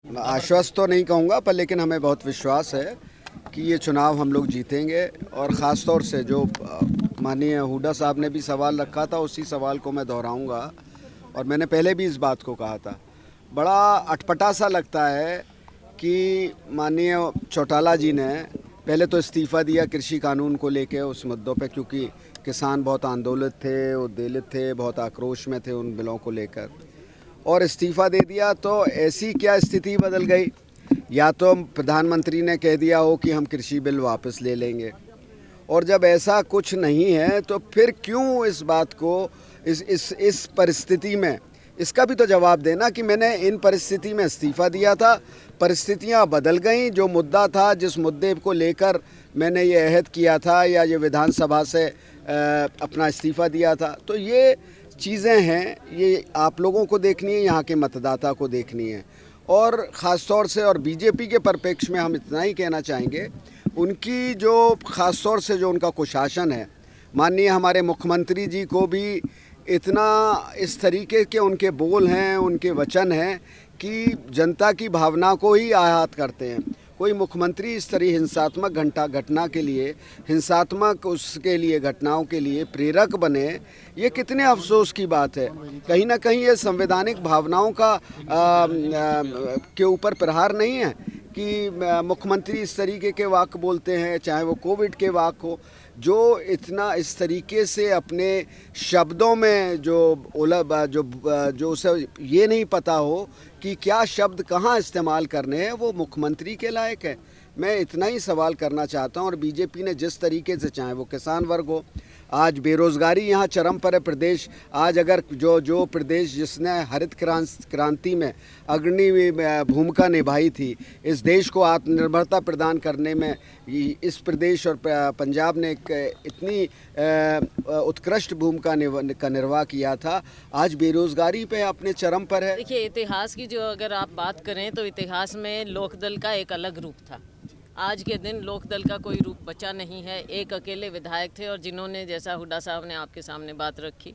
आश्वस्त तो नहीं कहूँगा पर लेकिन हमें बहुत विश्वास है कि ये चुनाव हम लोग जीतेंगे। और ख़ास तौर से जो माननीय हुड्डा साहब ने भी सवाल रखा था, उसी सवाल को मैं दोहराऊंगा। और मैंने पहले भी इस बात को कहा था, बड़ा अटपटा सा लगता है कि माननीय चौटाला जी ने पहले तो इस्तीफ़ा दिया कृषि कानून को लेके उस मुद्दों पे, क्योंकि किसान बहुत आंदोलित थे, उद्वेलित थे, बहुत आक्रोश में थे उन बिलों को लेकर, और इस्तीफ़ा दे दिया। तो ऐसी क्या स्थिति बदल गई? या तो प्रधानमंत्री ने कह दिया हो कि हम कृषि बिल वापस ले लेंगे, और जब ऐसा कुछ नहीं है तो फिर क्यों इस बात को इस परिस्थिति में, इसका भी तो जवाब देना कि मैंने इन परिस्थिति में इस्तीफ़ा दिया था, परिस्थितियां बदल गईं, जो मुद्दा था, जिस मुद्दे को लेकर मैंने ये अहद किया था या ये विधानसभा से अपना इस्तीफ़ा दिया था, तो ये चीज़ें हैं, ये आप लोगों को देखनी है, यहाँ के मतदाता को देखनी है। और ख़ास तौर से और बीजेपी के परिप्रेक्ष्य में हम इतना ही कहना चाहेंगे, उनकी जो ख़ास तौर से जो उनका कुशासन है, माननीय हमारे मुख्यमंत्री जी को भी इतना इस तरीके के उनके बोल हैं, उनके वचन हैं कि जनता की भावना को ही आहत करते हैं। कोई मुख्यमंत्री इस तरह हिंसात्मक घटना के लिए, हिंसात्मक उसके लिए घटनाओं के लिए प्रेरक बने, ये कितने अफसोस की बात है। कहीं ना कहीं ये संवैधानिक भावनाओं का के ऊपर प्रहार नहीं है कि मुख्यमंत्री इस तरीके के वाक्य बोलते हैं, चाहे वो कोविड के वाक्य हो, जो इतना इस तरीके से अपने शब्दों में जो उसे ये नहीं पता हो कि क्या शब्द कहाँ इस्तेमाल करने हैं, वो मुख्यमंत्री के लायक है। मैं इतना ही सवाल करना चाहता हूँ। और बीजेपी ने जिस तरीके से, चाहे वो किसान वर्ग हो, आज बेरोज़गारी यहाँ चरम पर है। प्रदेश आज अगर जो प्रदेश जिसने हरित क्रांति में अग्रणी भूमिका निभाई थी, इस देश को आत्मनिर्भरता प्रदान करने में इस प्रदेश और पंजाब ने इतनी उत्कृष्ट भूमिका का निर्वाह किया था, आज बेरोज़गारी पे अपने चरम पर है। देखिए, इतिहास की जो अगर आप बात करें तो इतिहास में लोकदल का एक अलग रूप था। आज के दिन लोकदल का कोई रूप बचा नहीं है। एक अकेले विधायक थे, और जिन्होंने, जैसा हुड्डा साहब ने आपके सामने बात रखी,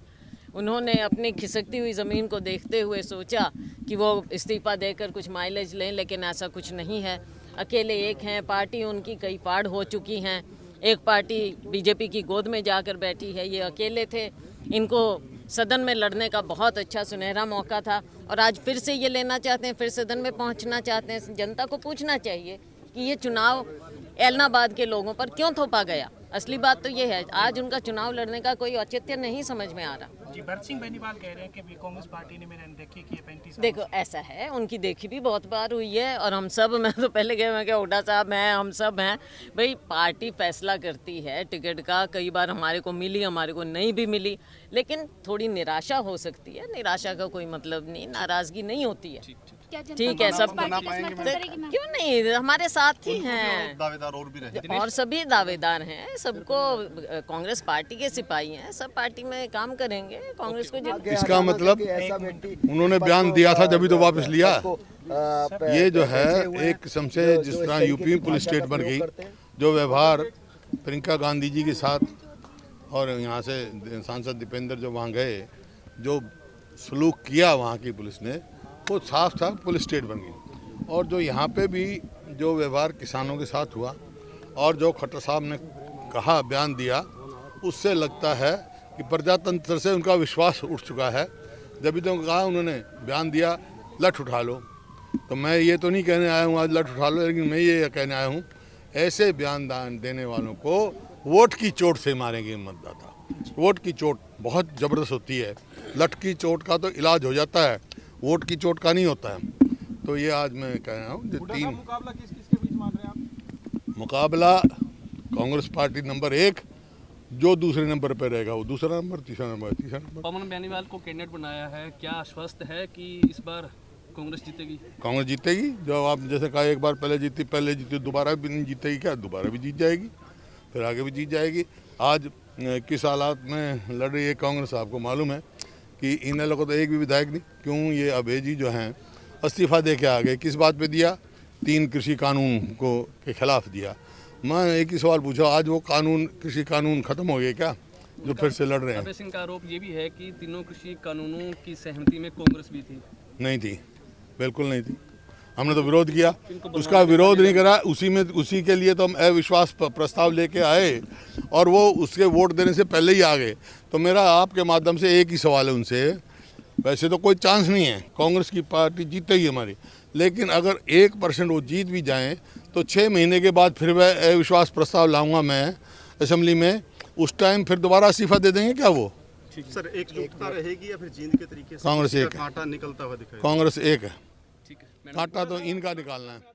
उन्होंने अपनी खिसकती हुई ज़मीन को देखते हुए सोचा कि वो इस्तीफ़ा देकर कुछ माइलेज लें, लेकिन ऐसा कुछ नहीं है। अकेले एक हैं, पार्टी उनकी कई पार्ट हो चुकी हैं, एक पार्टी बीजेपी की गोद में जाकर बैठी है, ये अकेले थे। इनको सदन में लड़ने का बहुत अच्छा सुनहरा मौका था, और आज फिर से ये लेना चाहते हैं, फिर सदन में पहुंचना चाहते हैं। जनता को पूछना चाहिए कि ये चुनाव एलनाबाद के लोगों पर क्यों थोपा गया। असली बात तो ये है, आज उनका चुनाव लड़ने का कोई औचित्य नहीं समझ में आ रहा। जी, भरत सिंह बेनीवाल कह रहे हैं कि कांग्रेस पार्टी ने मेरे अनदेखी की है 35 साल। देखो, ऐसा है, उनकी देखी भी बहुत बार हुई है, और हम सब, मैं तो पहले कह, मैं क्या, हुड्डा साहब हैं, हम सब हैं भाई, पार्टी फैसला करती है टिकट का। कई बार हमारे को मिली, हमारे को नहीं भी मिली, लेकिन थोड़ी निराशा हो सकती है। निराशा का कोई मतलब नहीं, नाराजगी नहीं होती है। ठीक है, सब क्यों नहीं, हमारे साथ ही हैं, दावेदार और भी रहे, और सभी दावेदार हैं, सबको कांग्रेस पार्टी के सिपाही हैं, सब पार्टी में काम करेंगे, कांग्रेस को इसका मतलब उन्होंने बयान दिया था जब तो वापस लिया। ये जो है एक किस्म से जिस तरह यूपी पुलिस स्टेट बन गई, जो व्यवहार प्रियंका गांधी जी के साथ और यहाँ से सांसद दीपेंद्र जो वहाँ गए, जो सलूक किया वहाँ की पुलिस ने, वो साफ साफ पुलिस स्टेट बन गई। और जो यहाँ पे भी जो व्यवहार किसानों के साथ हुआ, और जो खट्टर साहब ने कहा, बयान दिया, उससे लगता है कि प्रजातंत्र से उनका विश्वास उठ चुका है। जब तो कहा उन्होंने बयान दिया, लठ उठा लो, तो मैं ये तो नहीं कहने आया हूँ आज लठ उठा लो, लेकिन मैं ये कहने आया हूँ, ऐसे बयान देने वालों को वोट की चोट से मारेंगे मतदाता। वोट की चोट बहुत ज़बरदस्त होती है, लठ की चोट का तो इलाज हो जाता है, वोट की चोट का नहीं होता है। तो ये आज मैं कह रहा हूँ, तीन मुकाबला किस के बीच मान रहे हैं आप? मुकाबला कांग्रेस पार्टी नंबर 1, जो दूसरे नंबर पर रहेगा वो दूसरा नंबर, तीसरा नंबर। पवन बेनीवाल को कैंडिडेट बनाया है, क्या आश्वस्त है कि इस बार कांग्रेस जीतेगी? कांग्रेस जीतेगी। जो आप जैसे कहा, एक बार पहले जीती, दोबारा भी नहीं जीतेगी क्या? दोबारा भी जीत जाएगी, फिर आगे भी जीत जाएगी। आज किस हालात में लड़ रही है कांग्रेस, आपको मालूम है कि इन लोगों को तो एक भी विधायक नहीं। क्यों ये अभय जी जो हैं इस्तीफा दे के आ गए, किस बात पे दिया? 3 कृषि कानून को के खिलाफ दिया। मैं एक ही सवाल पूछा, आज वो कानून, कृषि कानून खत्म हो गए क्या जो फिर से लड़ रहे हैं? अभय सिंह का आरोप ये भी है कि तीनों कृषि कानूनों की सहमति में कांग्रेस भी थी। नहीं थी, बिल्कुल नहीं थी। हमने तो विरोध किया, उसका विरोध नहीं करा, उसी के लिए तो हम अविश्वास प्रस्ताव लेके आए और वो उसके वोट देने से पहले ही आ गए। तो मेरा आपके माध्यम से एक ही सवाल है उनसे, वैसे तो कोई चांस नहीं है, कांग्रेस की पार्टी जीतेगी हमारी, लेकिन अगर 1% वो जीत भी जाएं तो 6 महीने के बाद फिर वह अविश्वास प्रस्ताव लाऊंगा मैं असेंबली में, उस टाइम फिर दोबारा इस्तीफा दे देंगे क्या वो? सर एकजुटता रहेगी या फिर जींद के तरीके से कांग्रेस एक है, कांटा निकलता हुआ दिखाई? कांग्रेस एक है, ठीक है। कांटा तो इनका निकालना है।